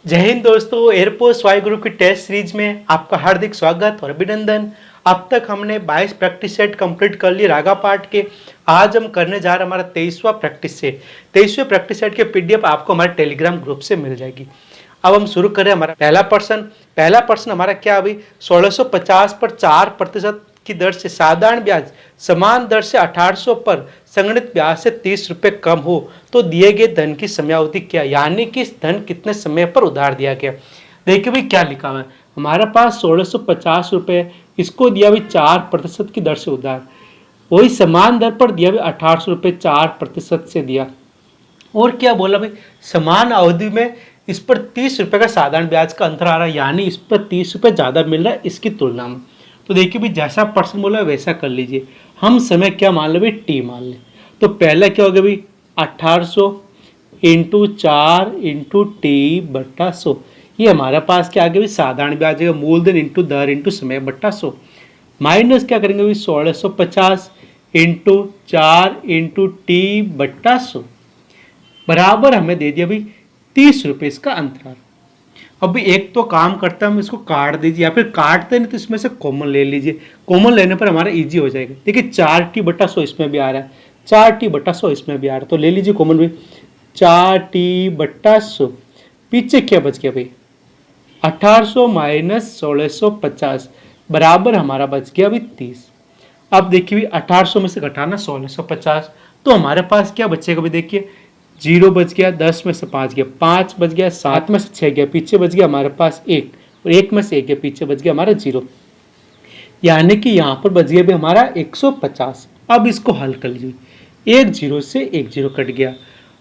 जय हिंद दोस्तों, एयरपोस्ट वायु ग्रुप की टेस्ट सीरीज में आपका हार्दिक स्वागत और अभिनंदन। अब तक हमने 22 प्रैक्टिस सेट कंप्लीट कर लिए रागा पार्ट के। आज हम करने जा रहे हैं हमारा 23वां प्रैक्टिस सेट। 23वें प्रैक्टिस सेट के पीडीएफ आपको हमारे टेलीग्राम ग्रुप से मिल जाएगी। अब हम शुरू करें हमारा पहला प्रश्न हमारा क्या अभी 1650 पर 4% की दर से साधारण ब्याज समान दर से 1800 पर संगणित ब्याज से 30 रुपए कम हो तो दिए गए धन की समयावधि क्या, यानी कि इस धन कितने समय पर उधार दिया गया। देखिए भाई क्या लिखा हुआ है, हमारे पास 1650 रुपए, इसको दिया भाई 4% की दर से उधार, वही समान दर पर दिया भाई 1800 रुपए 4% से दिया। और क्या बोला भाई, समान अवधि में इस पर 30 रुपए का साधारण ब्याज का अंतर आ रहा है, यानी इस पर 30 रुपए ज्यादा मिल रहा है इसकी तुलना में। तो देखिए भाई जैसा प्रश्न बोला वैसा कर लीजिए। हम समय क्या मान ले भाई, टी मान ले। तो पहला क्या हो गया भाई 1800 इंटू 4 इंटू टी बट्टा 100, ये हमारे पास क्या आ गया भाई साधारण ब्याज है, मूलधन इंटू दर इंटू समय बट्टा 100। माइनस क्या करेंगे भाई 1650 इंटू 4 इंटू टी बट्टा 100 बराबर हमें दे दिया भाई 30 रुपये इसका अंतराल। अभी एक तो काम करता है, हम इसको काट दीजिए या फिर काटते नहीं तो इसमें से कॉमन ले लीजिए। कॉमन लेने पर हमारा इजी हो जाएगा। देखिए 4t/100 इसमें भी आ रहा है, 4t/100 इसमें भी आ रहा है, तो ले लीजिए कॉमन भी 4t/100। पीछे क्या बच गया भाई 1800 माइनस 1650 बराबर हमारा बच गया अभी 30। अब देखिए 1800 में से घटाना 1650, तो हमारे पास क्या बचेगा भाई, देखिए 0 बच गया, 10 में से 5 गया, 5 बच गया, 7 में से 6 गया, पीछे बच गया हमारे पास 1, और 1 में से 1 गया, पीछे बच गया हमारा 0, यानी कि यहाँ पर बच गया भी हमारा 150। अब इसको हल कर लीजिए, एक 0 से एक 0 कट गया।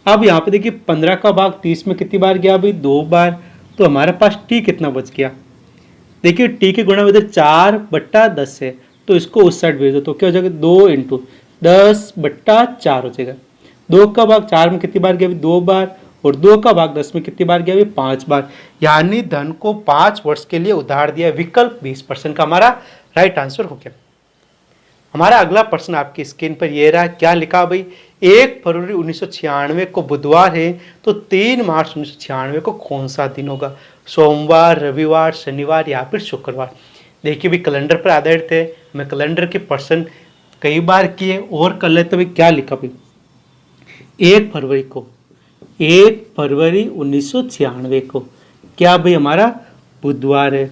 अब यहाँ पे देखिए 15 का भाग 30 में कितनी बार गया भाई, 2 बार, तो हमारे पास टी कितना बच गया। देखिए टी के गुणा में इधर 4/10 है, तो इसको उस साइड भेज दो, तो क्या हो जाएगा 2 इंटू 10/4 हो जाएगा। 2 का भाग 4 में कितनी बार गया, 2 बार, और 2 का भाग 10 में कितनी बार गया, 5 बार, यानी धन को 5 वर्ष के लिए उधार दिया। विकल्प 20% का हमारा राइट आंसर हो गया। हमारा अगला प्रश्न आपकी स्क्रीन पर यह रहा, क्या लिखा भाई 1 फरवरी 1996 को बुधवार है तो 3 मार्च 1996 को कौन सा दिन होगा, सोमवार, रविवार, शनिवार या फिर शुक्रवार। देखिए भाई कैलेंडर पर आधारित है, मैं कैलेंडर के प्रश्न कई बार किए और कर लेते। भाई क्या लिखा भाई 1 फरवरी को, 1 फरवरी 1996 को क्या भाई हमारा बुधवार है।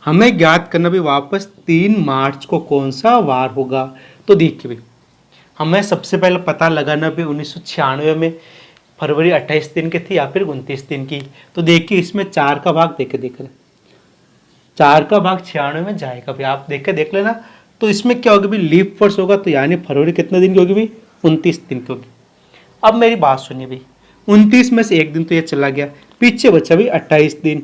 हमें ज्ञात करना भी वापस 3 मार्च को कौन सा वार होगा। तो देखिए भाई हमें सबसे पहले पता लगाना भी 1996 में फरवरी 28 दिन की थी या फिर 29 दिन की। तो देखिए इसमें 4 का भाग देख रहे 4 का भाग 96 में जाएगा भाई, आप देख लेना। तो इसमें क्या होगा भाई लीप वर्ष होगा, तो यानी फरवरी कितने दिन की होगी भाई 29 दिन की होगी। अब मेरी बात सुनिए भाई 29 में से एक दिन तो ये चला गया, पीछे बचा भाई 28 दिन,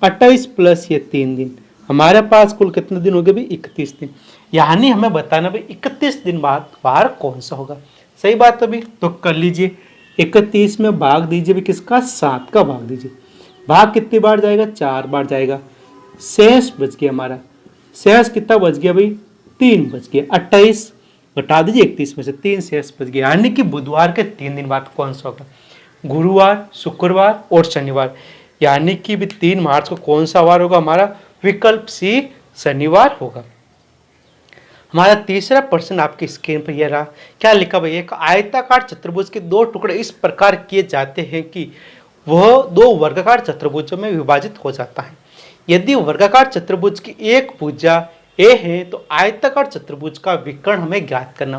28 प्लस ये 3 दिन, हमारे पास कुल कितने दिन हो गए भाई 31 दिन। यानी हमें बताना भाई 31 दिन बाद वार कौन सा होगा। सही बात है भाई, तो कर लीजिए 31 में भाग दीजिए भाई किसका, 7 का भाग दीजिए। भाग कितनी बार जाएगा, 4 बार जाएगा। शेष बच गया हमारा, शेष कितना बच गया भाई 3 बच गया। 28 घटा दीजिए 31 में से 3 शेष बच गया, यानी कि बुधवार के 3 दिन बाद कौन सा होगा, गुरुवार, शुक्रवार और शनिवार। यानी कि भी 3 मार्च को कौन सा वार होगा हमारा, विकल्प सी शनिवार होगा। हमारा तीसरा प्रश्न आपकी स्क्रीन पर यह रहा, क्या लिखा भाई एक आयताकार चतुर्भुज के 2 टुकड़े इस प्रकार किए जाते हैं कि वह 2 वर्गाकार चतुर्भुजों में विभाजित हो जाता है। यदि वर्गाकार चतुर्भुज की एक भुजा ए है तो आयताकार चतुर्भुज का विकर्ण हमें ज्ञात करना।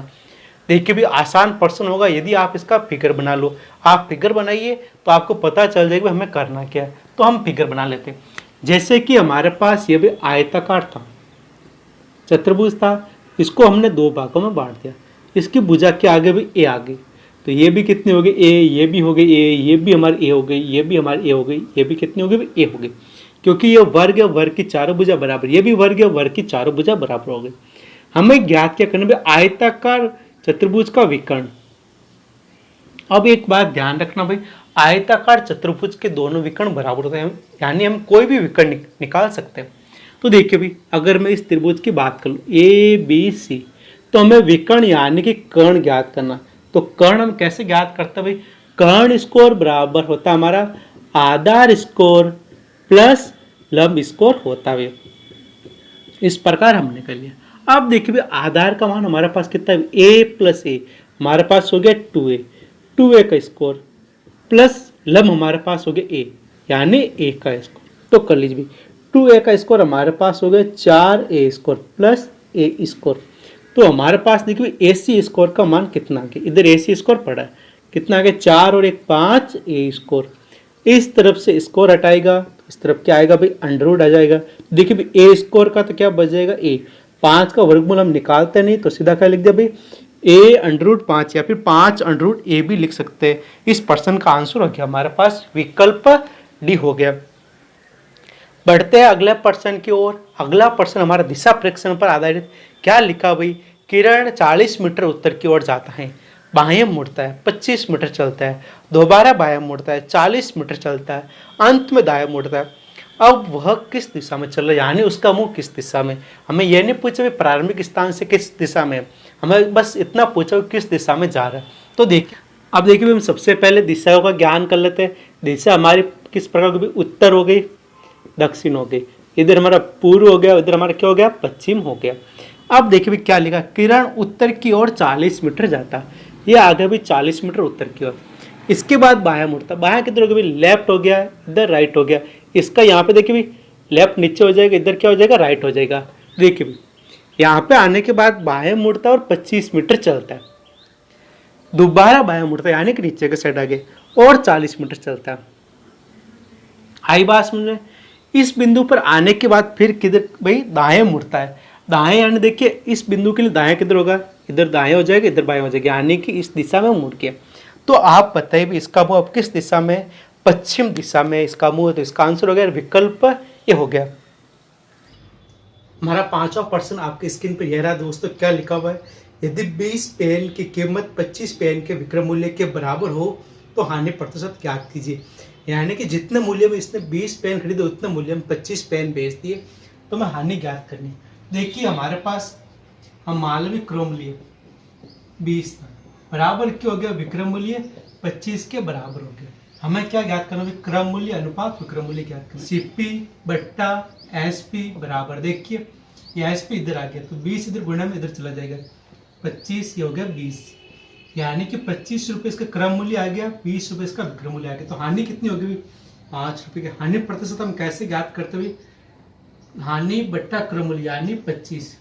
देखिए भी आसान प्रश्न होगा, यदि आप इसका फिगर बना लो, आप फिगर बनाइए तो आपको पता चल जाएगा हमें करना क्या है। तो हम फिगर बना लेते हैं। जैसे कि हमारे पास ये भी आयताकार था, चतुर्भुज था, इसको हमने 2 भागों में बांट दिया। इसकी भुजा के आगे भी ए आ गई, तो ये भी कितनी हो गई ए, ये भी हो गई ए, ये भी हमारी ए हो गई, ये भी हमारी ए हो गई, ये भी कितनी हो गई ए हो गई, क्योंकि ये वर्ग है, वर्ग की चारों भुजा बराबर, ये भी वर्ग है, वर्ग की चारों भुजा बराबर हो गई। हमें ज्ञात क्या करना भाई आयताकार चतुर्भुज का विकर्ण। अब एक बात ध्यान रखना भाई, आयताकार चतुर्भुज के दोनों विकर्ण बराबर होते हैं, यानी हम कोई भी विकर्ण निकाल सकते हैं। तो देखिए भाई अगर मैं इस त्रिभुज की बात कर लूँ ए बी सी, तो हमें विकर्ण यानी कि कर्ण ज्ञात करना। तो कर्ण हम कैसे ज्ञात करते हैं भाई, कर्ण स्क्वायर बराबर होता है हमारा आधार स्कोर प्लस लंब स्कोर होता है। इस प्रकार हमने कर लिया। अब देखिए आधार का मान हमारे पास कितना है, ए प्लस ए, हमारे पास हो गया 2a, 2a का स्कोर प्लस लंब हमारे पास हो गया ए, यानी ए का स्कोर। तो कर लीजिए 2a का स्कोर हमारे पास हो गया 4a स्कोर प्लस ए स्कोर। तो हमारे पास देखिए एसी स्कोर का मान कितना आ गया, इधर एसी स्कोर पड़ा है, कितना आ गया 4 और 1 5 ए स्कोर। इस तरफ से स्कोर हटाएगा, इस तरफ क्या आएगा भाई, अंडर रूट आ जाएगा। देखिए भाई ए स्कोर का तो क्या बच जाएगा ए, 5 का वर्गमूल हम निकालते नहीं तो सीधा क्या लिख दिया भाई ए अंडर रूट 5 या फिर 5 अंडर रूट ए भी लिख सकते हैं। इस प्रश्न का आंसर हो गया हमारे पास विकल्प डी हो गया। बढ़ते हैं अगले प्रश्न की ओर। अगला प्रश्न हमारा दिशा प्रेक्षण पर आधारित। क्या लिखा भाई, किरण 40 मीटर उत्तर की ओर जाता है, बाह्य मुड़ता है, 25 मीटर चलता है, दोबारा बाह्य मुड़ता है, 40 मीटर चलता है, अंत में दायां मुड़ता है। अब वह किस दिशा में चल रहा है, यानी उसका मुंह किस दिशा में। हमें यह नहीं पूछा प्रारंभिक स्थान से किस दिशा में, हमें बस इतना पूछा किस दिशा में जा रहा है। तो देखिए अब देखिए हम सबसे पहले दिशाओं का ज्ञान कर लेते हैं। दिशा हमारी किस प्रकार की, उत्तर हो गई, दक्षिण हो गई, इधर हमारा पूर्व हो गया, इधर हमारा क्या हो गया, पश्चिम हो गया। अब देखिए क्या लिखा, किरण उत्तर की ओर 40 मीटर जाता है, ये आगे भी 40 मीटर उत्तर की ओर। इसके बाद बायां मुड़ता, बायां किधर हो गया, लेफ्ट हो गया, इधर राइट हो गया। इसका यहाँ पे देखिए लेफ्ट नीचे हो जाएगा, इधर क्या हो जाएगा, राइट हो जाएगा। देखिए यहाँ पे आने के बाद बायां मुड़ता है और 25 मीटर चलता है, दोबारा बायां मुड़ता है यानी कि नीचे के साइड आगे और 40 मीटर चलता है। आई बात समझ में। इस बिंदु पर आने के बाद फिर किधर भाई, दाएं मुड़ता है। दाएं यानी देखिए इस बिंदु के लिए दाएं किधर होगा, इधर दाएं हो जाएगा, इधर बाएं हो जाएगा, यानी कि इस दिशा में मुड़ गया। तो आप बताइए भी इसका मुंह अब किस दिशा में, पश्चिम दिशा में इसका मुंह। तो इसका आंसर हो गया विकल्प ये हो गया। हमारा पांचवा प्रश्न आपके स्क्रीन पर यह रहा दोस्तों। क्या लिखा हुआ है, यदि 20 पेन की कीमत 25 पेन के विक्रय मूल्य के बराबर हो तो हानि प्रतिशत ज्ञात कीजिए। यानी कि जितने मूल्य में इसने 20 पेन खरीदे उतने मूल्य में 25 पेन बेच दिए, तो मैं हानि ज्ञात करनी। देखिए हमारे पास हम मान लो क्रय मूल्य 20 बराबर क्या हो गया, विक्रय मूल्य 25 के बराबर हो गया। हमें क्या ज्ञात करना, क्रय मूल्य अनुपात विक्रय मूल्य ज्ञात करना। सीपी बट्टा एसपी बराबर, देखिए ये एसपी इधर आ गया तो 20 इधर गुणा में इधर चला जाएगा, 25 ये हो गया 20, यानी कि 25 रुपये इसका क्रय मूल्य आ गया, 20 रुपये इसका विक्रय मूल्य आ गया। तो हानि कितनी होगी, 5 रुपये की। हानि प्रतिशत हम कैसे ज्ञात करते हुए, हानि बट्टा क्रय मूल्य यानी 25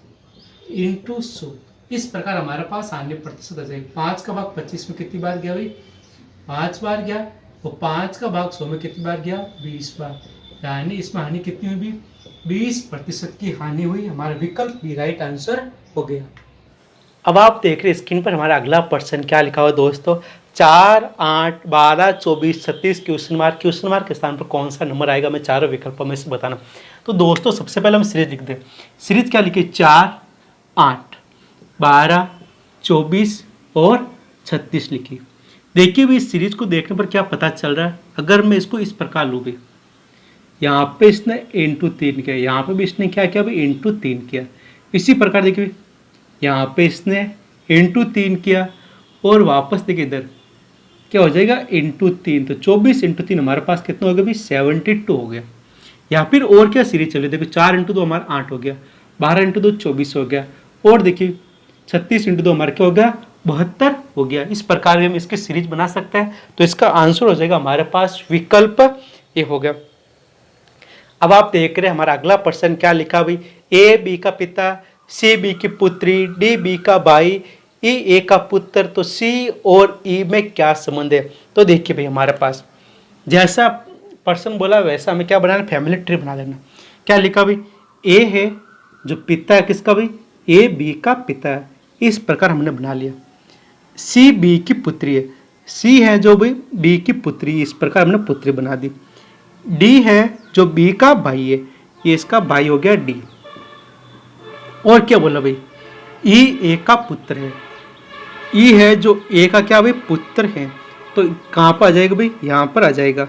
इंटू 100। इस प्रकार हमारे पास हानि प्रतिशत आ जाएगी। 5 का भाग 25 में कितनी बार गया भाई, 5 बार गया। और 5 का भाग 100 में कितनी बार गया, 20 बार, यानी इसमें हानि कितनी हुई, 20% की हानि हुई। हमारा विकल्प भी राइट आंसर हो गया। अब आप देख रहे स्क्रीन पर हमारा अगला प्रश्न क्या लिखा हुआ दोस्तों, 4, 8, 12, 24, 36 क्वेश्चन मार्क के स्थान पर कौन सा नंबर आएगा, मैं चारों विकल्पों में से बताना। तो दोस्तों सबसे पहले हम सीरीज लिख दें। सीरीज क्या लिखे, 4, 8, 12, 24 और 36 लिखी। देखिए भी इस सीरीज को देखने पर क्या पता चल रहा है, अगर मैं इसको इस प्रकार लूँ भी, यहाँ पे इसने इंटू 3 किया, यहाँ पे भी इसने क्या किया भाई, इंटू 3 किया। इसी प्रकार देखिए यहाँ पे इसने इंटू 3 किया और वापस देखिए इधर क्या हो जाएगा, इंटू 3। तो 24 इंटू 3 हमारे पास कितना हो गया भाई, 72 हो गया। या फिर और क्या सीरीज चले, देखिए 4 इंटू 2 हमारा 8 हो गया, 12 इंटू 2 24 हो गया, और देखिए 36 इंटू 2 हमारा क्या हो गया, 72 हो गया। इस प्रकार हम इसकी सीरीज बना सकते हैं। तो इसका आंसर हो जाएगा हमारे पास विकल्प ये हो गया। अब आप देख रहे हैं हमारा अगला प्रश्न क्या लिखा भाई, ए बी का पिता, सी बी की पुत्री, डी बी का भाई, ई ए का पुत्र, तो सी और ई में क्या संबंध है। तो देखिए भाई हमारे पास जैसा प्रश्न बोला वैसा हमें क्या बनाना, फैमिली ट्री बना लेना। क्या लिखा भाई, ए है जो पिता है किसका भाई, ए बी का पिता है, इस प्रकार हमने बना लिया। सी बी की पुत्री है, सी है जो भाई बी की पुत्री, इस प्रकार हमने पुत्री बना दी। डी है जो बी का भाई है, ये इसका भाई हो गया डी। और क्या बोला भाई, ई ए का पुत्र है, ई है जो ए का क्या भाई पुत्र है, तो कहां पर आ जाएगा भाई, यहां पर आ जाएगा,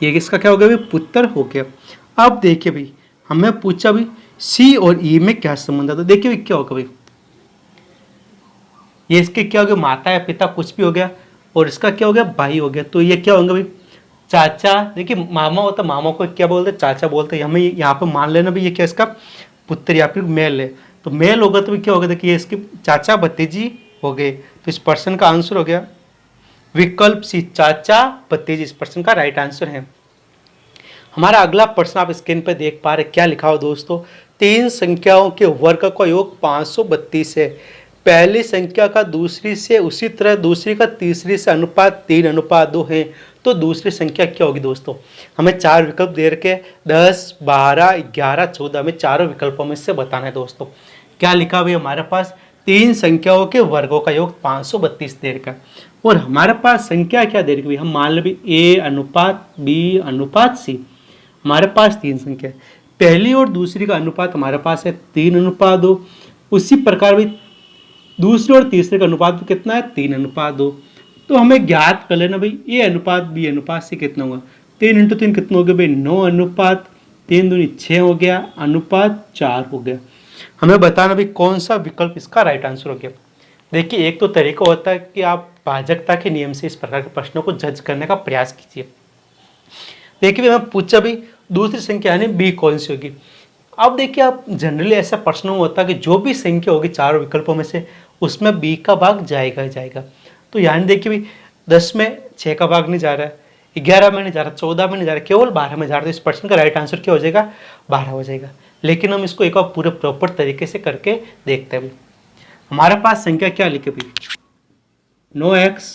ये किसका क्या हो गया भाई, पुत्र हो गया। अब देखिए भाई हमें पूछा भाई सी और ई में क्या संबंध है, तो देखिए भाई क्या होगा भाई, ये इसके क्या हो गया, माता या पिता कुछ भी हो गया। और इसका क्या हो गया, भाई हो गया। तो ये क्या होंगे भाई, चाचा। देखिए मामा होता, मामा को क्या बोलते, चाचा बोलते। हमें यहाँ पे मान लेना भाई ये क्या, इसका पुत्र या फिर मेल है। तो मेल होगा तो क्या होगा, देखिए ये इसके चाचा भतीजी हो गए। तो इस पर्सन का आंसर हो गया विकल्प सी, चाचा भतीजी इस पर्सन का राइट आंसर है। हमारा अगला प्रश्न आप स्क्रीन पर देख पा रहे, क्या लिखा हो दोस्तों, तीन संख्याओं के वर्ग का योग 532 है। पहली संख्या का दूसरी से, उसी तरह दूसरी का तीसरी से अनुपात 3:2 है। तो दूसरी संख्या क्या होगी दोस्तों, हमें चार विकल्प दे रखे 10, 12, 11, 14, हमें चारों विकल्पों में से बताना है दोस्तों। क्या लिखा हुआ है हमारे पास, तीन संख्याओं के वर्गों का योग 532 दे रखा, और हमारे पास संख्या क्या दे रखी, हम मान लो ए अनुपात बी अनुपात सी। हमारे पास तीन संख्या है, पहली और दूसरी का अनुपात हमारे पास है 3:2। उसी प्रकार भी दूसरे और तीसरे का अनुपात भी कितना है, 3:2। तो हमें ज्ञात कर लेना भाई ए अनुपात बी अनुपात से कितना होगा, 3 × 3 कितना हो गया भाई, 9 अनुपात 3 दूनी 6 हो गया, अनुपात 4 हो गया। हमें बताना भाई कौन सा विकल्प इसका राइट आंसर हो गया। देखिए एक तो तरीका होता है कि आप भाजकता के नियम से इस प्रकार के प्रश्नों को जज करने का प्रयास कीजिए। देखिए मैं पूछा भाई दूसरी संख्या यानी बी कौन सी होगी। अब देखिए आप जनरली ऐसा प्रश्न होता है कि जो भी संख्या होगी चारों विकल्पों में से उसमें बी का भाग जाएगा ही जाएगा। तो यानी देखिए भाई 10 में 6 का भाग नहीं जा रहा है, 11 में नहीं जा रहा, 14 में नहीं जा रहा, केवल 12 में जा रहा है। तो इस प्रश्न का राइट आंसर क्या हो जाएगा, 12 हो जाएगा। लेकिन हम इसको एक बार पूरे प्रॉपर तरीके से करके देखते हैं। हमारे पास संख्या क्या लिखे भाई, 9x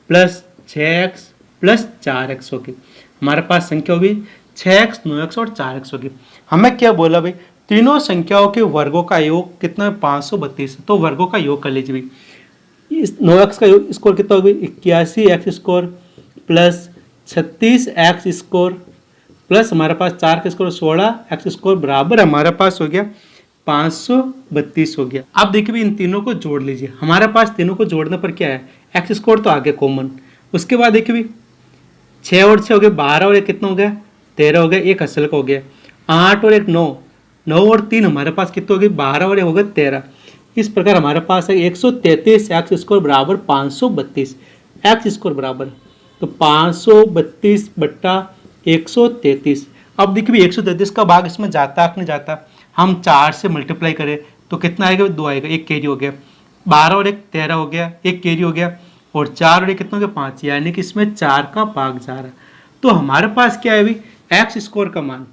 + 6x + 4x होगी। हमारे पास संख्या होगी 6x, 9x और 4x होगी। हमें क्या बोला भाई, तीनों संख्याओं के वर्गों का योग कितना है, 532। तो वर्गों का योग कर लीजिए भाई। इस 9x का स्कोर कितना होगा, 81x score plus 36x score plus हमारे पास 4 का स्कोर 16x स्कोर बराबर हमारे पास हो गया 532 हो गया। अब देखिए भाई इन तीनों को जोड़ लीजिए। हमारे पास तीनों को जोड़ने पर क्या है, एक्स स्कोर तो आगे कॉमन। उसके बाद देखिए भाई 6 और 6 हो गए 12 और 1 कितना हो गया, 13 हो गया, एक असल का हो गया। 8 और 1 9, 9 और 3 हमारे पास कितने हो गए, 12 और 1 हो गए 13। इस प्रकार हमारे पास है 133 एक्स स्कोर बराबर 532। एक्स स्कोर बराबर तो 532 बट्टा 133। अब देखिए 133 का भाग इसमें जाता कि नहीं जाता, हम 4 से मल्टीप्लाई करें तो कितना आएगा, 2 आएगा, एक कैरी हो गया। 12 और 1 13 हो गया, एक कैरी हो गया, और 4 और 1 कितना हो गया, 5, यानी कि इसमें 4 का भाग जा रहा है। तो हमारे पास क्या है भाई, एक्स स्कोर का मान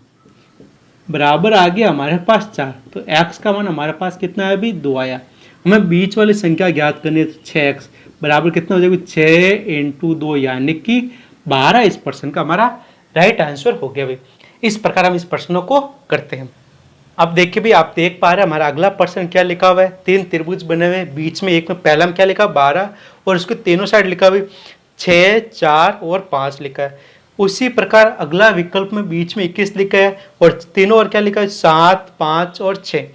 बराबर आ गया हमारे पास 4। तो एक्स का मान हमारे पास कितना है अभी, 2 आया। हमें बीच वाली संख्या ज्ञात करनी है, तो 6x बराबर कितना हो जाएगा, 6 × 2 यानी कि 12। इस प्रश्न का हमारा राइट आंसर हो गया भाई। इस प्रकार हम इस प्रश्नों को करते हैं। अब देखिए भाई आप देख पा रहे हैं हमारा अगला प्रश्न क्या लिखा हुआ है, 3 त्रिभुज बने हुए हैं, बीच में एक में पहला में क्या लिखा 12 और उसके तीनों साइड लिखा हुआ 6, 4 और 5 लिखा है। उसी प्रकार अगला विकल्प में बीच में 21 लिखा है और तीनों और क्या लिखा है 7, 5 और 6।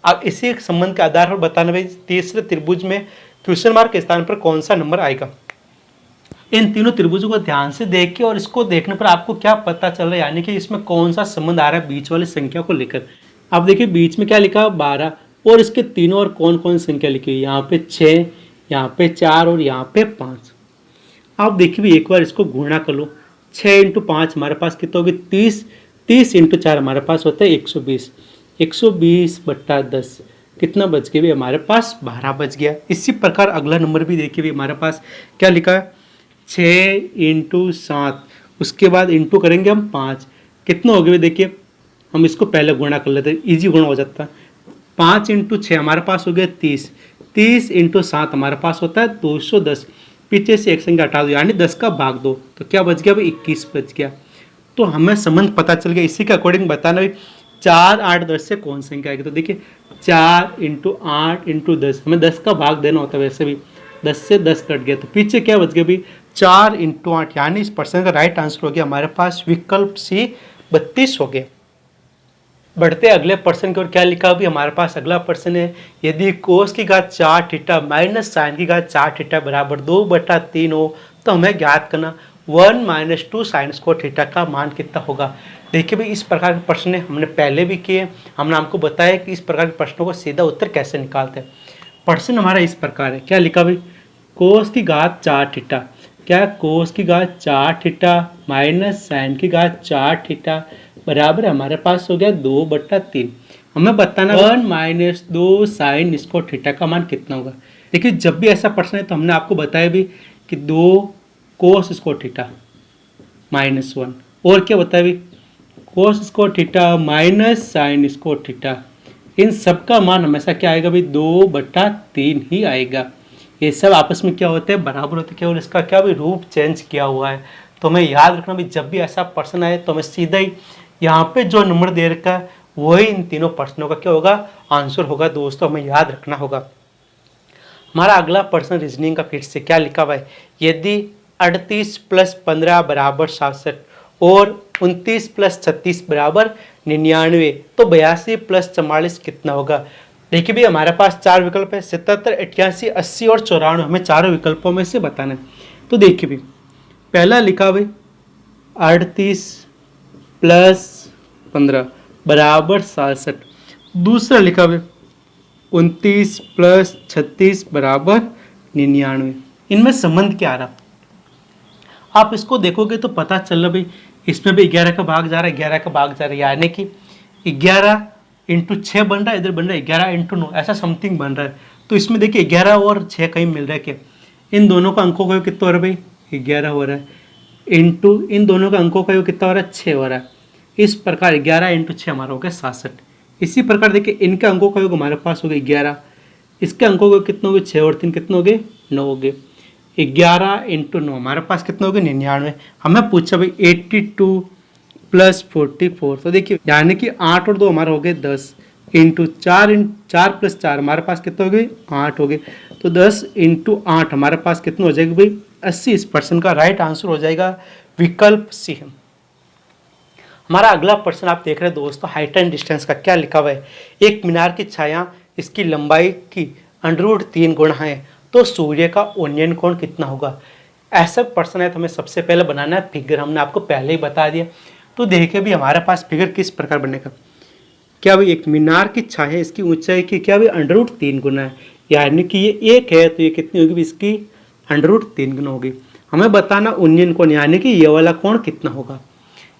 अब इसी संबंध के आधार पर बताना भाई तीसरे त्रिभुज में क्वेश्चन मार्क के स्थान पर कौन सा नंबर आएगा। इन तीनों त्रिभुजों को ध्यान से देखिए और इसको देखने पर आपको क्या पता चल रहा है, यानी कि इसमें कौन सा संबंध आ रहा है बीच वाली संख्या को लेकर। अब देखिए बीच में क्या लिखा 12 और इसके तीनों और कौन कौन संख्या लिखी है, यहाँ पे 6, यहाँ पे 4 और यहाँ पे 5। अब देखिए भी एक बार इसको गुणा कर लो, 6 × 5 हमारे पास कितना होगी 30, 30 × 4 हमारे पास होता है 120, 120 बट्टा 10 कितना बच गया भी हमारे पास 12 बच गया। इसी प्रकार अगला नंबर भी देखिए भी हमारे पास क्या लिखा है 6 × 7, उसके बाद इंटू करेंगे हम 5, कितना हो गया देखिए हम इसको पहले गुणा कर लेते हैं, इजी गुणा हो जाता है। 5 × 6 हमारे पास हो गया 30, 30 × 7 हमारे पास होता है 210। पीछे से एक संख्या हटा दो यानी 10 का भाग दो, तो क्या बच गया भाई 21 बच गया। तो हमें संबंध पता चल गया। इसी के अकॉर्डिंग बताना भाई 4, 8, 10 से कौन संख्या आएगी। तो देखिए 4 × 8 × 10 हमें 10 का भाग देना होता है, वैसे भी 10 से 10 कट गया, तो पीछे क्या बच गया भाई 4 × 8, यानी इस प्रश्न का राइट आंसर हो गया हमारे पास विकल्प सी 32 हो गया। बढ़ते अगले प्रश्न की ओर, क्या लिखा अभी हमारे पास अगला प्रश्न है, यदि कोस की घात 4 थीटा माइनस साइन की घात 4 थीटा बराबर 2/3 हो तो हमें ज्ञात करना 1 - 2 साइन स्क्वायर थीटा का मान कितना होगा। देखिए भाई इस प्रकार के प्रश्न हमने पहले भी किए, हमने आपको बताया कि इस प्रकार के प्रश्नों को सीधा उत्तर कैसे निकालते हैं। प्रश्न हमारा इस प्रकार है, क्या लिखा भाई कोस की घात 4 थीटा, क्या कोस की घात 4 थीटा माइनस साइन की घात 4 थीटा बराबर हमारे पास हो गया 2/3। हमें बताना 1 माइनस 2 साइन स्क्वायर थीटा का मान कितना होगा। देखिए जब भी ऐसा प्रश्न है तो हमने आपको बताया भी कि 2 कोस स्क्वायर थीटा -1 और क्या बताया भी cos square theta minus sine square theta, इन सब का मान हमेशा क्या आएगा भाई 2/3 ही आएगा। ये सब आपस में क्या होते हैं बराबर होते हैं, केवल इसका क्या भी रूप चेंज किया हुआ है। तो हमें याद रखना भी जब भी ऐसा प्रश्न आए तो हमें सीधा ही यहाँ पे जो नंबर दे रखा है वही इन तीनों प्रश्नों का क्या होगा आंसर होगा। दोस्तों हमें याद रखना होगा। हमारा अगला प्रश्न रीजनिंग का फिर से क्या लिखा हुआ है, यदि 38 + 15 = 67 और 29 + 36 = 99 तो 82 + 44 कितना होगा। देखिए भी हमारे पास चार विकल्प है 77, 88, 80 और 94। हमें चारों विकल्पों में से बताना है। तो देखिए भी पहला लिखा भाई 38 + 15 = 67, दूसरा लिखा भाई 29 + 36 = 99। इनमें संबंध क्या आ रहा आप इसको देखोगे तो पता चल रहा भाई इसमें भी 11 का भाग जा रहा है, 11 का भाग जा रहा है, यानी कि 11 × 6 बन रहा है, इधर बन रहा है 11 × 9 ऐसा समथिंग बन रहा है। तो इसमें देखिए 11 और 6 कहीं मिल रहा है क्या, इन दोनों का अंकों का योग कितना हो रहा है भाई 11 हो रहा है, इंटू इन दोनों का अंकों का योग कितना हो रहा है 6 हो रहा है। इस प्रकार 11 × 6 हमारा हो गया 67। इसी प्रकार देखिए इनके अंकों का योग हमारे पास हो गया 11, इसके अंकों का कितना हो गया 6 और 3 कितने हो गए 9 हो गए। 11 × 9 हमारे पास कितना हो गया 99। हमें पूछा भाई 82 + 44, तो देखिए यानी कि 8 और 2 हमारा हो गए 10 इंटू 4 + 4 हमारे पास कितना हो गए 8 हो गए। तो 10 × 8 हमारे पास कितना हो जाएगा भाई 80। इस प्रश्न का राइट आंसर हो जाएगा विकल्प सी। हमारा अगला प्रश्न आप देख रहे हैं दोस्तों, हाइट एंड डिस्टेंस का क्या लिखा हुआ है, एक मीनार की छाया इसकी लंबाई की √3 गुना है तो सूर्य का ओनियन कोण कितना होगा। ऐसा प्रश्न है तो हमें सबसे पहले बनाना है फिगर, हमने आपको पहले ही बता दिया। तो देखिए भी हमारे पास फिगर किस प्रकार बनेगा, क्या भाई एक मीनार की छाया इसकी ऊंचाई की क्या भाई √3 गुना है, यानी कि ये एक है तो ये कितनी होगी इसकी √3 गुना होगी। हमें बताना ओनियन कोण यानी कि ये वाला कोण कितना होगा।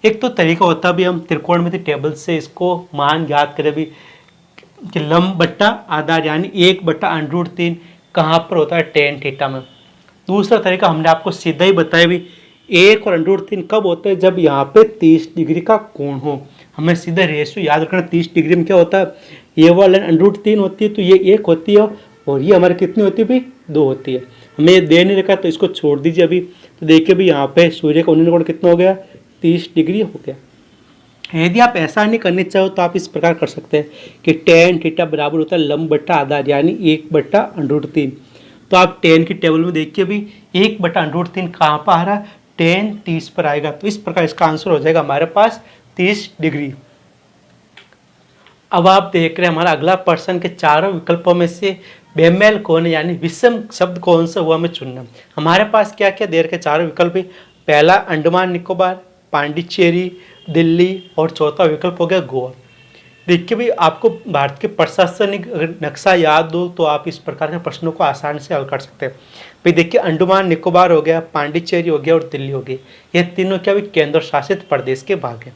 एक तो तरीका होता भी हम त्रिकोणमिति टेबल से इसको मान ज्ञात करें भी कि लंब बट्टा आधार यानी 1/√3 कहाँ पर होता है tan थीटा में। दूसरा तरीका हमने आपको सीधा ही बताया भी 1 और √3 कब होता है जब यहाँ पे 30 डिग्री का कोण हो। हमें सीधा रेशियो याद रखना 30 डिग्री में क्या होता है, ये वाला √3 होती है तो ये 1 होती है और ये हमारी कितनी होती है भाई 2 होती है। हमें ये दे नहीं रखा तो इसको छोड़ दीजिए अभी। तो देखिए भी यहाँ पे सूर्य का ओनियन कोण कितना हो गया 30 डिग्री हो गया। यदि आप ऐसा नहीं करना चाहो तो आप इस प्रकार कर सकते हैं कि tan थीटा बराबर होता है लंब बट्टा आधार यानी 1/√3। तो आप tan की टेबल में देखिए भी 1/√3 कहाँ पर आ रहा है tan 30 पर आएगा। तो इस प्रकार इसका आंसर हो जाएगा हमारे पास 30 डिग्री। अब आप देख रहे हैं हमारा अगला प्रश्न के चारों विकल्पों में से बेमेल कौन है यानी विषम शब्द कौन सा हुआ हमें चुनना। हमारे पास क्या क्या दे रखे चारों विकल्प है, पहला अंडमान निकोबार, पांडिचेरी, दिल्ली और चौथा विकल्प हो गया गोवा। देखिए भाई आपको भारत के प्रशासनिक नक्शा याद हो तो आप इस प्रकार के प्रश्नों को आसानी से हल कर सकते हैं। भाई देखिए अंडमान निकोबार हो गया, पांडिचेरी हो गया और दिल्ली हो गई, ये तीनों क्या भी केंद्र शासित प्रदेश के भाग हैं,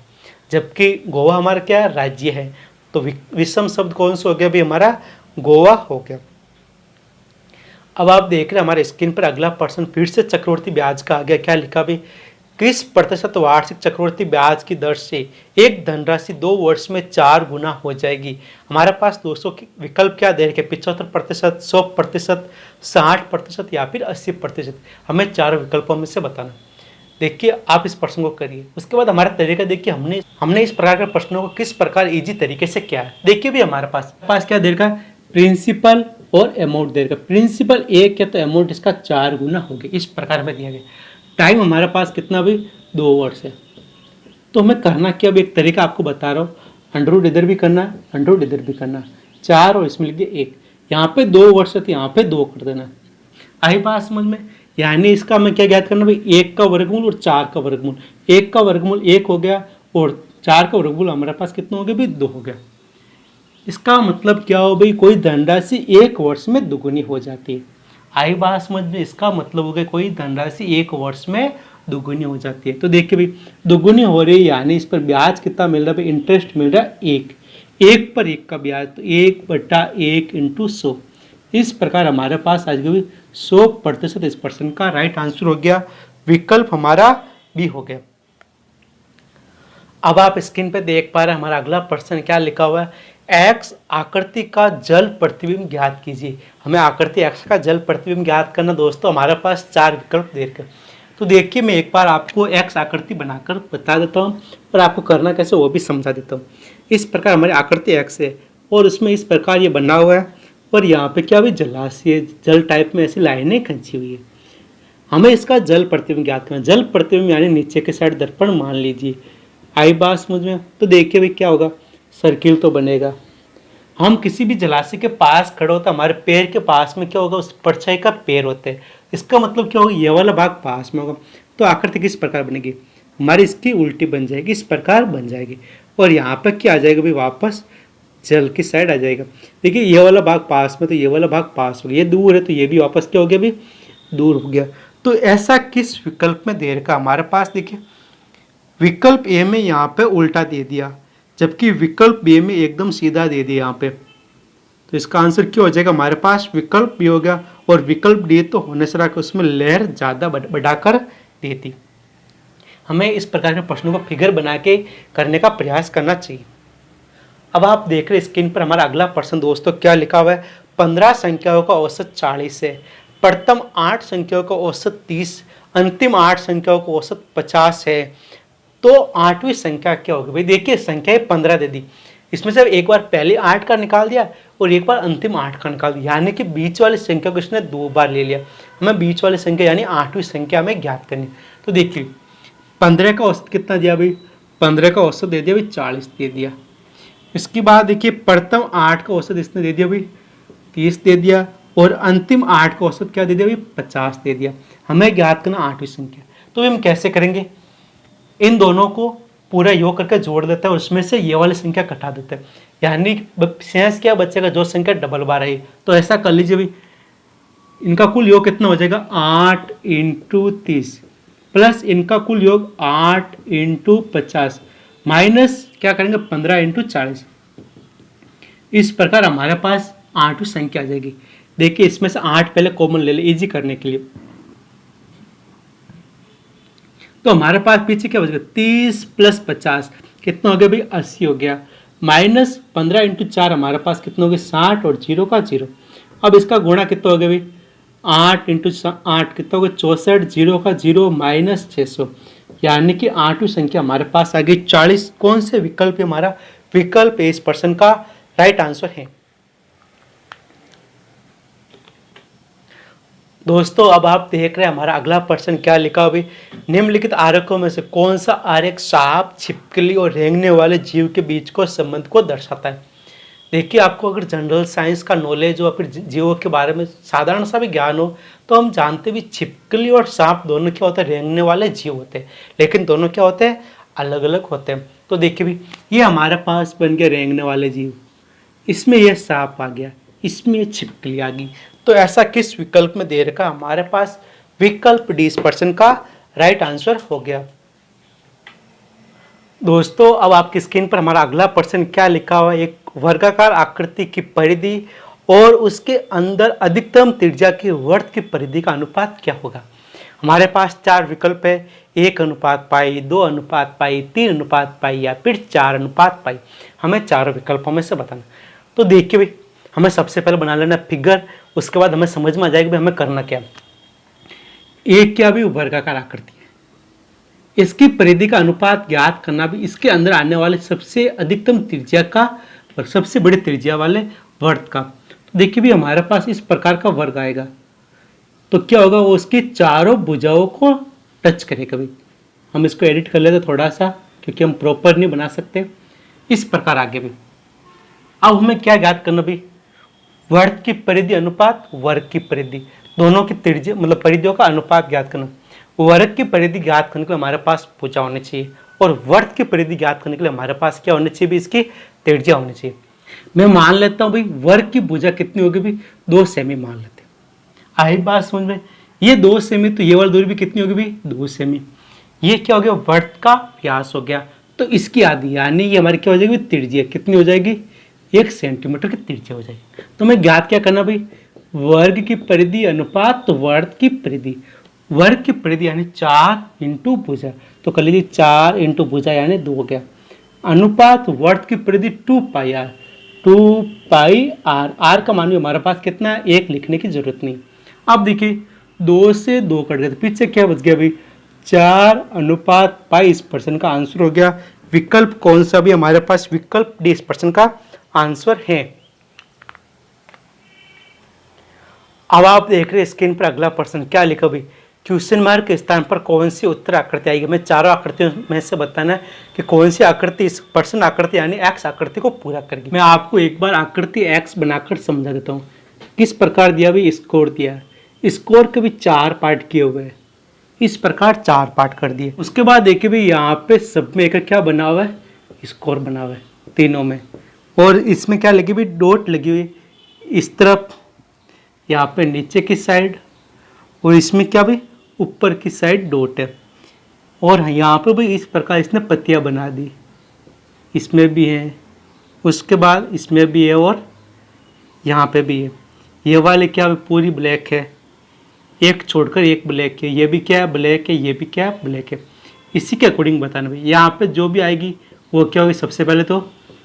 जबकि गोवा हमारा क्या राज्य है। तो विषम शब्द कौन सा हो गया भाई हमारा गोवा हो गया। अब आप देख रहे हैं हमारे स्क्रीन पर अगला प्रश्न फिर से चक्रवर्ती ब्याज का आ गया। क्या लिखा भी किस प्रतिशत वार्षिक चक्रवर्ती ब्याज की दर से एक धनराशि 2 वर्ष में 4 गुना हो जाएगी। हमारे पास दोस्तों के विकल्प क्या दे रखे 75%, 100%, 60% या फिर 80%। हमें चारों विकल्पों में से बताना। देखिए आप इस प्रश्न को करिए, उसके बाद हमारा तरीका देखिए हमने इस प्रकार के प्रश्नों को किस प्रकार इजी तरीके से किया है। देखिए भी हमारे पास क्या दे रखा प्रिंसिपल और अमाउंट दे रखा। प्रिंसिपल 1 है तो अमाउंट इसका 4 गुना हो गया, इस प्रकार में दिया गया। टाइम हमारे पास कितना भी 2 वर्ष है। तो हमें करना क्या, अब एक तरीका आपको बता रहा हूँ, अंडरवुड इधर भी करना है, अंडरवुड इधर भी करना है, 4 और इसमें लिखिए 1। यहाँ पे 2 वर्ष है तो यहाँ पे 2 कर देना। आई बात समझ में, यानी इसका हमें क्या ज्ञात करना भाई 1 का वर्गमूल और 4 का वर्गमूल। 1 का वर्गमूल 1 हो गया और 4 का वर्गमूल हमारे पास कितना हो गया भाई 2 हो गया। इसका मतलब क्या हो भाई कोई धनराशि 1 वर्ष में दुगुनी हो जाती है। आई बात समझ में, इसका मतलब हो गया कोई धनराशि एक वर्ष में दुगुनी हो जाती है। तो देखिए भाई दुगुनी हो रही है यानी इस पर ब्याज कितना मिल रहा है भाई, इंटरेस्ट मिल रहा है एक पर एक का ब्याज, तो 1/1 इंटू 100। इस प्रकार हमारे पास आज भी 100% इस प्रश्न का राइट आंसर हो गया, विकल्प हमारा बी हो गया। अब आप स्क्रीन पे देख पा रहे हैं हमारा अगला प्रश्न क्या लिखा हुआ है, एक्स आकृति का जल प्रतिबिंब ज्ञात कीजिए। हमें आकृति एक्स का जल प्रतिबिंब ज्ञात करना दोस्तों, हमारे पास 4 विकल्प देकर। तो देखिए मैं एक बार आपको एक्स आकृति बनाकर बता देता हूँ और आपको करना कैसे वो भी समझा देता हूँ। इस प्रकार हमारी आकृति एक्स है और उसमें इस प्रकार ये बना हुआ है और यहाँ पे क्या हुई जलाशय, जल टाइप में ऐसी लाइनें खींची हुई है। हमें इसका जल प्रतिबिंब ज्ञात करना, जल प्रतिबिंब यानी नीचे के साइड दर्पण मान लीजिए। आई बात समझ में? तो देखिए भाई क्या होगा, सर्किल तो बनेगा। हम किसी भी जलाशय के पास खड़े होते हमारे पैर के पास में क्या होगा, उस परछाई का पैर होते हैं। इसका मतलब क्या होगा, ये वाला भाग पास में होगा। तो आकृति किस प्रकार बनेगी, हमारी इसकी उल्टी बन जाएगी, इस प्रकार बन जाएगी और यहाँ पर क्या आ जाएगा भाई, वापस जल की साइड आ जाएगा। देखिए ये वाला भाग पास में तो ये वाला भाग पास हो गया, ये दूर है तो ये भी वापस क्या हो गया भाई, दूर हो गया। तो ऐसा किस विकल्प में दे रखा हमारे पास, देखिए विकल्प ए में यहाँ पे उल्टा दे दिया जबकि विकल्प बी में एकदम सीधा दे दिया यहाँ पे। तो इसका आंसर क्या हो जाएगा हमारे पास, विकल्प बी हो गया। और विकल्प डी तो होने से रहा उसमें लहर ज़्यादा बढ़ाकर देती। हमें इस प्रकार के प्रश्नों को फिगर बना के करने का प्रयास करना चाहिए। अब आप देख रहे स्क्रीन पर हमारा अगला प्रश्न दोस्तों क्या लिखा हुआ है, 15 संख्याओं का औसत 40 है, प्रथम 8 संख्याओं का औसत 30, अंतिम 8 संख्याओं का औसत 50 है, तो 8वीं संख्या क्या होगी। भाई देखिए संख्या 15 दे दी, इसमें से एक बार पहले 8 का निकाल दिया और एक बार अंतिम 8 का निकाल दिया, यानी कि बीच वाली संख्या को इसने 2 बार ले लिया। हमें बीच वाली संख्या यानी 8वीं संख्या हमें ज्ञात करनी। तो देखिए 15 का औसत कितना दिया भाई, 15 का औसत दे दिया भाई 40 दे दिया। इसके बाद देखिए प्रथम 8 का औसत इसने दे दिया भाई 30 दे दिया और अंतिम 8 का औसत क्या दे दिया भाई 50 दे दिया। हमें ज्ञात करना 8वीं संख्या। तो हम कैसे करेंगे, इन दोनों को पूरा योग करके जोड़ देते हैं और उसमें से ये वाली संख्या घटा देते हैं, यानी शेष क्या बचेगा, जो संख्या डबल बार है। तो ऐसा कर लीजिए भाई, इनका कुल योग कितना हो जाएगा 8 × 30 प्लस इनका कुल योग 8 × 50 माइनस क्या करेंगे 15 × 40। इस प्रकार हमारे पास 8वीं संख्या आ जाएगी। देखिए इसमें से 8 पहले कॉमन ले ले इजी करने के लिए, तो हमारे पास पीछे क्या बचेगा 30 + 50 कितना हो गया भाई 80 हो गया, माइनस 15 × 4 हमारे पास कितना हो गया 60 और 0 का 0। अब इसका गुणा कितना हो गया भाई 8 × 8 कितना हो गया 64, 0 का 0 माइनस 600, यानी कि 8वीं संख्या हमारे पास आ गई 40। कौन से विकल्प हमारा विकल्प इस प्रश्न का राइट आंसर है। दोस्तों अब आप देख रहे हैं हमारा अगला प्रश्न क्या लिखा हुआ है, निम्नलिखित आरेखों में से कौन सा आरेख सांप, छिपकली और रेंगने वाले जीव के बीच को संबंध को दर्शाता है। देखिए आपको अगर जनरल साइंस का नॉलेज हो, फिर जीवों के बारे में साधारण सा भी ज्ञान हो, तो हम जानते भी छिपकली और सांप दोनों क्या होते हैं, रेंगने वाले जीव होते हैं, लेकिन दोनों क्या होते हैं, अलग अलग होते हैं। तो देखिए भी ये हमारे पास बन गया रेंगने वाले जीव, इसमें यह सांप आ गया, इसमें छिपकली आ गई। तो ऐसा किस विकल्प में दे रखा हमारे पास, विकल्प डी इस प्रश्न का राइट आंसर हो गया। दोस्तों अब आपकी स्क्रीन पर हमारा अगला प्रश्न क्या लिखा हुआ है, एक वर्गाकार आकृति की परिधि और उसके अंदर अधिकतम त्रिज्या की वृत्त की परिधि का अनुपात क्या होगा। हमारे पास 4 विकल्प है, 1:π, 2:π, 3:π या फिर 4:π। हमें 4 विकल्पों में से बताना। तो देखिए भाई हमें सबसे पहले बना लेना फिगर, उसके बाद हमें समझ में आ जाएगा हमें करना क्या। एक क्या भी वर्गाकार आकृति है, इसकी परिधि का अनुपात ज्ञात करना भी, इसके अंदर आने वाले सबसे अधिकतम त्रिज्या का और सबसे बड़ी त्रिज्या वाले वर्ग का। तो देखिए भी हमारे पास इस प्रकार का वर्ग आएगा, तो क्या होगा, वो उसकी चारों भुजाओं को टच करेगा। भाई हम इसको एडिट कर लेते थोड़ा सा, क्योंकि हम प्रॉपर नहीं बना सकते। इस प्रकार आगे भी अब हमें क्या ज्ञात करना भी, वर्ग की परिधि अनुपात वर्ग की परिधि, दोनों की त्रिज्या मतलब परिधियों का अनुपात ज्ञात करना। वर्ग की परिधि ज्ञात करने के लिए हमारे पास भुजा होनी चाहिए और वर्ग की परिधि ज्ञात करने के लिए हमारे पास क्या होनी चाहिए भी, इसकी त्रिज्या होनी चाहिए। मैं मान लेता हूँ भाई वर्ग की भुजा कितनी होगी भी, 2 सेमी मान लेते हैं। आई बात समझ में। ये 2 सेमी, तो ये वाली दूरी भी कितनी होगी भाई, 2 सेमी। ये क्या हो गया, वर्त का व्यास हो गया, तो इसकी आधी यानी ये हमारी क्या हो जाएगी, त्रिज्या कितनी हो जाएगी, 1 सेंटीमीटर की त्रिज्या हो जाएगी। तो हमें ज्ञात क्या करना भाई, वर्ग की परिधि अनुपात तो वर्ग की परिधि, वर्ग की परिधि यानी 4 इंटू भुजा, तो कर लीजिए 4 इंटू भुजा यानी 2 हो गया, अनुपात वर्ग की परिधि 2 पाई आर, 2 पाई आर, आर का मान भी हमारे पास कितना है, 1 लिखने की जरूरत नहीं। अब देखिए 2 से 2 कट गए, तो पीछे क्या बच गया भाई, 4 अनुपात पाई। इस प्रश्न का आंसर हो गया विकल्प कौन सा भी, हमारे पास विकल्प डी इस प्रश्न का आंसर है। अब आप देख रहे हैं स्क्रीन पर अगला प्रश्न, क्या लिखा भाई, क्वेश्चन मार्क के स्थान पर कौन सी उत्तर आकृति आएगी। मैं चारों आकृतियों में से बताना है कि कौन सी आकृति इस प्रश्न आकृति यानी एक्स आकृति को पूरा करेगी। मैं आपको एक बार आकृति एक्स बनाकर समझा देता हूँ। किस प्रकार दिया भाई, स्कोर दिया, स्कोर के भी 4 पार्ट किए हुए हैं, इस प्रकार 4 पार्ट कर दिए। उसके बाद देखिए भाई यहाँ पे सब में एक क्या बना हुआ है, स्कोर बना हुआ है तीनों में, और इसमें क्या लगी भाई, डॉट लगी हुई इस तरफ, यहाँ पे नीचे की साइड, और इसमें क्या भाई ऊपर की साइड डॉट है, और यहाँ पे भी इस प्रकार इसने पत्तियाँ बना दी, इसमें भी है, उसके बाद इसमें भी है, और यहाँ पे भी है। ये वाले क्या पूरी ब्लैक है, एक छोड़कर एक ब्लैक है, ये भी क्या है ब्लैक है, ये भी क्या है ब्लैक है। इसी के अकॉर्डिंग बताना भाई, यहाँ पे जो भी आएगी वो क्या होगी, सबसे पहले तो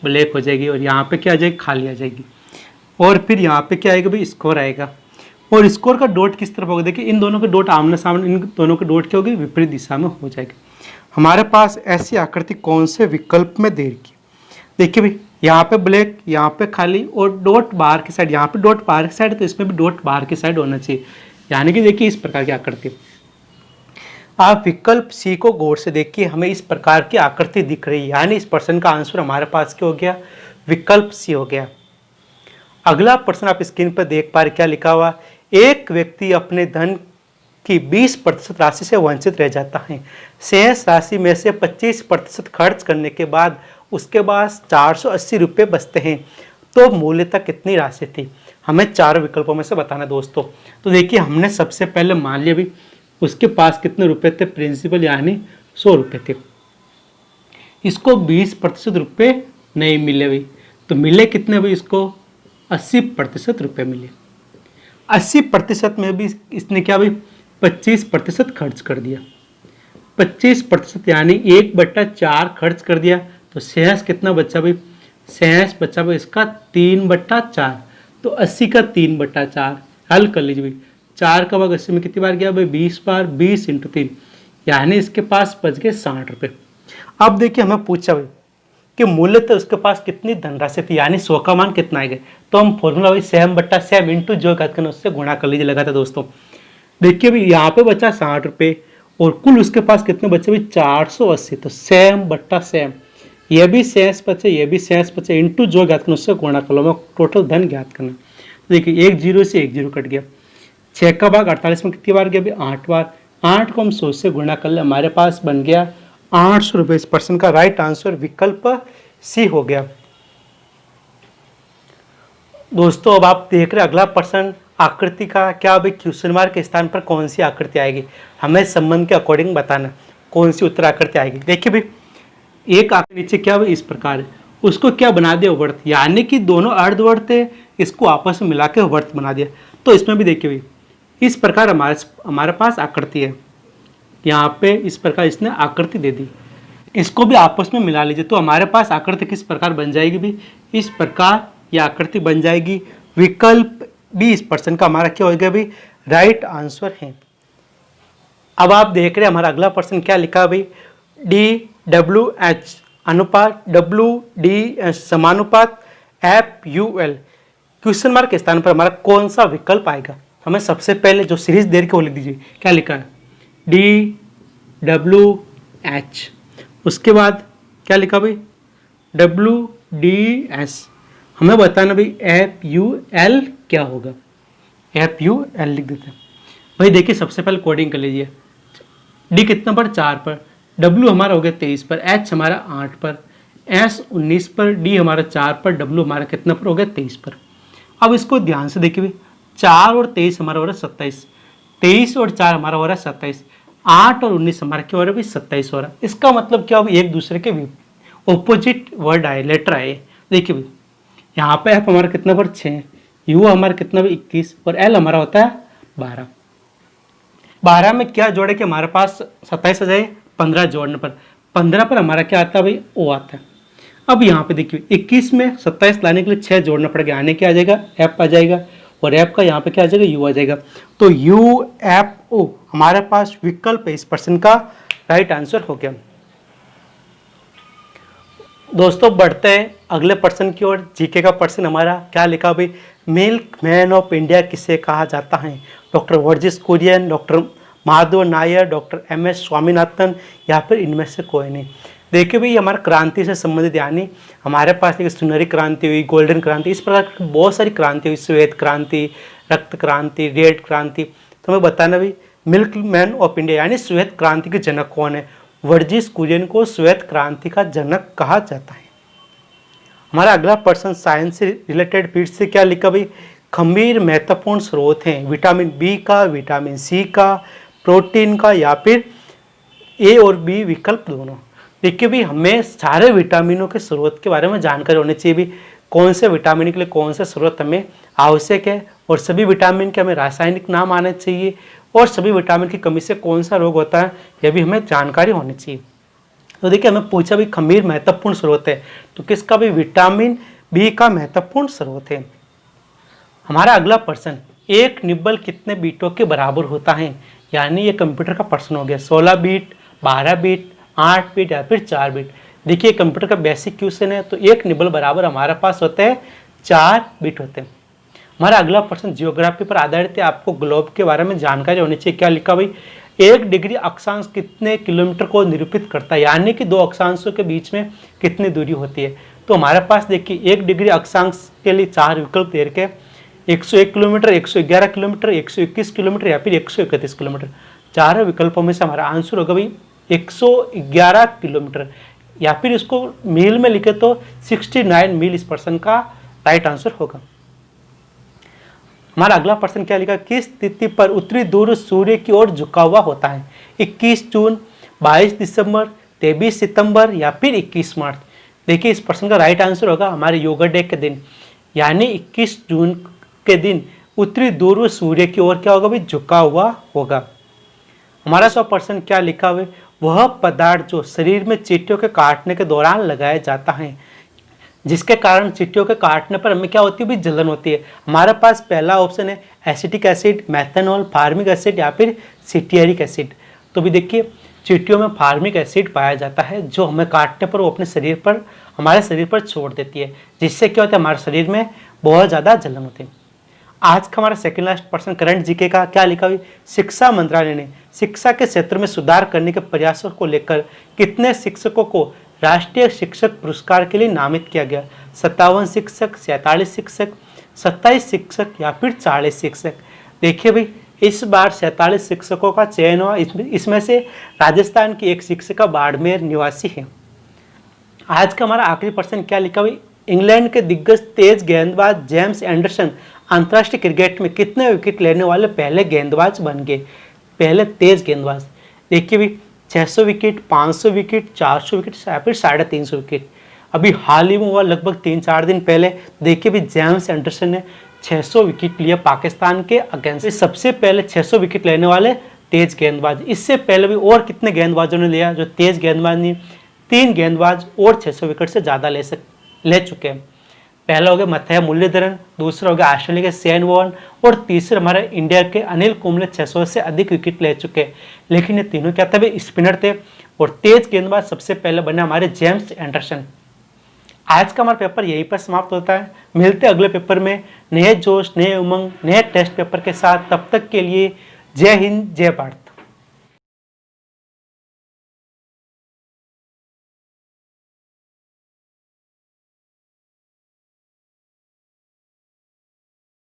ब्लैक हो जाएगी, और यहाँ पे क्या आ जाएगी, खाली आ जाएगी, और फिर यहाँ पे क्या आएगा भाई, स्कोर आएगा। और स्कोर का डॉट किस तरफ होगा, देखिए इन दोनों के डॉट आमने सामने, इन दोनों के डॉट क्या होगी, विपरीत दिशा में हो जाएगी। हमारे पास ऐसी आकृति कौन से विकल्प में दे रखी, देखिए भाई यहाँ पे ब्लैक, यहाँ पे खाली, और डॉट बाहर की साइड, यहाँ पे डॉट बाहर की साइड, तो इसमें भी डॉट बाहर की साइड होना चाहिए, यानी कि देखिए इस प्रकार की आकृति। आप विकल्प सी को गौर से देखिए, हमें इस प्रकार की आकृति दिख रही है, यानी इस प्रश्न का आंसर हमारे पास क्या हो गया, विकल्प सी हो गया। अगला प्रश्न आप स्क्रीन पर देख पा रहे, क्या लिखा हुआ, एक व्यक्ति अपने धन की 20% राशि से वंचित रह जाता है, शेष राशि में से 25% खर्च करने के बाद उसके पास 480 रुपये बचते हैं, तो मूल्यतः कितनी राशि थी। हमें 4 विकल्पों में से बताना दोस्तों। तो देखिए हमने सबसे पहले मान लिया भी उसके पास कितने रुपए थे, प्रिंसिपल यानी 100 रुपये थे, इसको 20% रुपये नहीं मिले भाई, तो मिले कितने भाई, इसको 80% रुपये मिले। 80% में भी इसने क्या भाई 25% खर्च कर दिया, 25% यानी 1/4 खर्च कर दिया, तो शेष कितना बचा भाई, शेष बचा भाई इसका 3/4, तो 80 का 3/4 हल कर लीजिए भाई, 4 का भाग 80 में कितनी बार गया भाई, 20 बार, 20 × 3 यानी इसके पास बच गए 60 रुपये। अब देखिए हमें पूछा भाई कि मूल्यतः उसके पास कितनी धनराशि थी, यानी 100 का मान कितना आएगा, तो हम फॉर्मूला भाई सेम बट्टा सेम इंटू जो करके उससे गुणा कर लीजिए लगातार दोस्तों। देखिए भाई यहाँ पे बचा 60 रुपये, और कुल उसके पास कितने बचे भाई 480, तो सेम बट्टा सेम, ये भी शेष बचे, ये भी शेष बचे, इंटू जो ज्ञात करना उससे गुणा कर लो, मैं टोटल धन ज्ञात करना। तो देखिए 1 0 से 1 0 कट गया, 6 का भाग 48 में कितनी बार गया भाई 8 बार, 8 को हम 100 से गुणा कर ले, हमारे पास बन गया 800 रुपये। इस प्रश्न का राइट आंसर विकल्प सी हो गया। दोस्तों अब आप देख रहे अगला प्रश्न आकृति का, क्या भाई क्वेश्चन मार्क के स्थान पर कौन सी आकृति आएगी, हमें संबंध के अकॉर्डिंग बताना कौन सी उत्तर आकृति आएगी। देखिए भाई एक आकृति नीचे क्या भाई इस प्रकार है, उसको क्या बना दिया वर्त, यानी कि दोनों अर्धवर्त थे, इसको आपस में मिला के वर्त बना दिया। तो इसमें भी देखिए भाई इस प्रकार हमारे पास आकृति है, यहाँ पे इस प्रकार इसने आकृति दे दी, इसको भी आपस में मिला लीजिए, तो हमारे पास आकृति किस प्रकार बन जाएगी भी, इस प्रकार यह आकृति बन जाएगी। विकल्प बी इस प्रश्न का हमारा क्या हो गया भाई राइट आंसर है। अब आप देख रहे हैं हमारा अगला प्रश्न क्या लिखा भाई, DWH अनुपात WDH समानुपात FUL, क्वेश्चन मार्क के स्थान पर हमारा कौन सा विकल्प आएगा। हमें सबसे पहले जो सीरीज दे के वो लिख दीजिए, क्या लिखा है DWH, उसके बाद क्या लिखा भाई WDS, हमें बताना भाई FUL क्या होगा, FUL लिख देते हैं भाई। देखिए सबसे पहले कोडिंग कर लीजिए, D कितना पर 4 पर, W हमारा हो गया 23 पर, H हमारा 8 पर, S 19 पर, D हमारा 4 पर, W हमारा कितना पर हो गया 23 पर। अब इसको ध्यान से देखिए भाई 4 और 23 हमारा हो रहा है 27, 23 और 4 हमारा हो रहा है 27, 8 और 19 हमारा क्या हो रहा है भाई 27 हो रहा है। इसका मतलब क्या होगा, एक दूसरे के ऑपोजिट वर्ड आए, लेटर आए। देखिए भाई यहाँ पे एफ हमारा कितना पर 6, यू हमारा कितना भाई 21 और एल हमारा होता है 12। 12 में क्या जोड़े कि हमारे पास 27 आ जाए, 15 जोड़ने पर 15 पर हमारा क्या आता है भाई ओ आता है। अब यहाँ पे देखिए 21 में 27 लाने के लिए 6 जोड़ना पड़ेगा, आने क्या आ जाएगा एफ आ जाएगा और एफ का यहाँ पे क्या आ जाएगा यू आ जाएगा। तो यू एफ ओ हमारे पास विकल्प है इस प्रश्न का राइट आंसर हो गया। दोस्तों बढ़ते हैं अगले प्रश्न की ओर। जीके का प्रश्न हमारा क्या लिखा भाई, मिल्क मैन ऑफ इंडिया किसे कहा जाता है? Doctor Verghese Kurien, doctor Madhav Nair, doctor MS. Swaminathan या फिर इनमें से कोई नहीं। देखिए भाई हमारा क्रांति से संबंधित, यानी हमारे पास एक सुनहरी क्रांति हुई, गोल्डन क्रांति, इस प्रकार की बहुत सारी क्रांति हुई, श्वेत क्रांति, रक्त क्रांति, रेड क्रांति। तो हमें बताना भाई मिल्क मैन ऑफ इंडिया यानी श्वेत क्रांति के जनक कौन है? वर्गीस कुरियन को श्वेत क्रांति का जनक कहा जाता है। हमारा अगला प्रश्न साइंस से रिलेटेड फिर से क्या लिखा भाई, खमीर महत्वपूर्ण स्रोत हैं विटामिन बी का, विटामिन सी का, प्रोटीन का या फिर ए और बी विकल्प दोनों। देखिए भाई हमें सारे विटामिनों के स्रोत के बारे में जानकारी होनी चाहिए भी, कौन से विटामिन के लिए कौन सा स्रोत हमें आवश्यक है और सभी विटामिन के हमें रासायनिक नाम आने चाहिए और सभी विटामिन की कमी से कौन सा रोग होता है यह भी हमें जानकारी होनी चाहिए। तो देखिए हमें पूछा भी खमीर महत्वपूर्ण स्रोत है, तो किसका भी विटामिन बी का महत्वपूर्ण स्रोत है। हमारा अगला प्रश्न, एक निब्बल कितने बीटों के बराबर होता है? यानी ये कंप्यूटर का प्रश्न हो गया, 16 बीट, 12 बीट, 8 बीट या फिर 4 बीट। देखिए कंप्यूटर का बेसिक क्वेश्चन है, तो एक निब्बल बराबर हमारे पास होते हैं 4 बीट होते हैं। हमारा अगला प्रश्न जियोग्राफी पर आधारित है, आपको ग्लोब के बारे में जानकारी होनी चाहिए। क्या लिखा भाई, 1 डिग्री अक्षांश कितने किलोमीटर को निरूपित करता है? यानी कि दो अक्षांशों के बीच में कितनी दूरी होती है? तो हमारे पास देखिए 1 डिग्री अक्षांश के लिए 4 विकल्प दे रखे, 101 किलोमीटर, 111 किलोमीटर, 121 किलोमीटर या फिर 131 किलोमीटर। चारों विकल्पों में से हमारा आंसर होगा भाई 111 किलोमीटर, या फिर इसको मील में लिखे तो 69 मील इस प्रश्न का राइट आंसर होगा। हमारा अगला प्रश्न क्या लिखा, किस तिथि पर उत्तरी ध्रुव सूर्य की ओर झुका हुआ होता है? 21 जून, 22 दिसंबर, 23 सितंबर या फिर 21 मार्च। देखिए इस प्रश्न का राइट आंसर होगा हमारे योगा डे के दिन, यानी 21 जून के दिन उत्तरी ध्रुव सूर्य की ओर क्या होगा भाई, झुका हुआ होगा। हमारा 100 प्रश्न क्या लिखा हुआ, वह पदार्थ जो शरीर में चींटियों के काटने के दौरान लगाया जाता है, जिसके कारण चींटियों के काटने पर हमें क्या होती है भी जलन होती है। हमारे पास पहला ऑप्शन है acetic acid, methanol, formic acid या फिर सिटियरिक एसिड। तो भी देखिए चींटियों में फार्मिक एसिड पाया जाता है, जो हमें काटने पर वो अपने शरीर पर, हमारे शरीर पर छोड़ देती है, जिससे क्या होता है हमारे शरीर में बहुत ज़्यादा जलन होती है। आज का हमारा सेकंड लास्ट प्रश्न करंट जीके का क्या लिखा हुई, शिक्षा मंत्रालय ने शिक्षा के क्षेत्र में सुधार करने के प्रयासों को लेकर कितने शिक्षकों को राष्ट्रीय शिक्षक पुरस्कार के लिए नामित किया गया? 57 शिक्षक, 47 शिक्षक, 27 शिक्षक या फिर 40 शिक्षक। देखिए भाई इस बार 47 शिक्षकों का चयन हुआ, इसमें से राजस्थान की एक शिक्षिका बाड़मेर निवासी है। आज का हमारा आखिरी प्रश्न क्या लिखा हुई, इंग्लैंड के दिग्गज तेज गेंदबाज जेम्स एंडरसन अंतर्राष्ट्रीय क्रिकेट में कितने विकेट लेने वाले पहले गेंदबाज बन गए? पहले तेज गेंदबाज। देखिए भी 600 विकेट, 500 विकेट, 400 विकेट या फिर 350 विकेट। अभी हाल ही में हुआ लगभग 3-4 दिन पहले, देखिए भी जेम्स एंडरसन ने 600 विकेट लिया पाकिस्तान के अगेंस्ट। सबसे पहले 600 विकेट लेने वाले तेज गेंदबाज। इससे पहले भी और कितने गेंदबाजों ने लिया जो तेज गेंदबाज ने? 3 गेंदबाज और 600 विकेट से ज़्यादा ले चुके हैं। पहला हो गया मथाया मुरलीधरन, दूसरा हो गया ऑस्ट्रेलिया के शेन वॉर्न और तीसरा हमारे इंडिया के अनिल कुंबले 600 से अधिक विकेट ले चुके हैं। लेकिन ये तीनों क्या थे, स्पिनर थे, और तेज गेंदबाज सबसे पहले बने हमारे जेम्स एंडरसन। आज का हमारा पेपर यहीं पर समाप्त होता है। मिलते अगले पेपर में नए जोश, नए उमंग, नए टेस्ट पेपर के साथ। तब तक के लिए जय हिंद, जय भारत।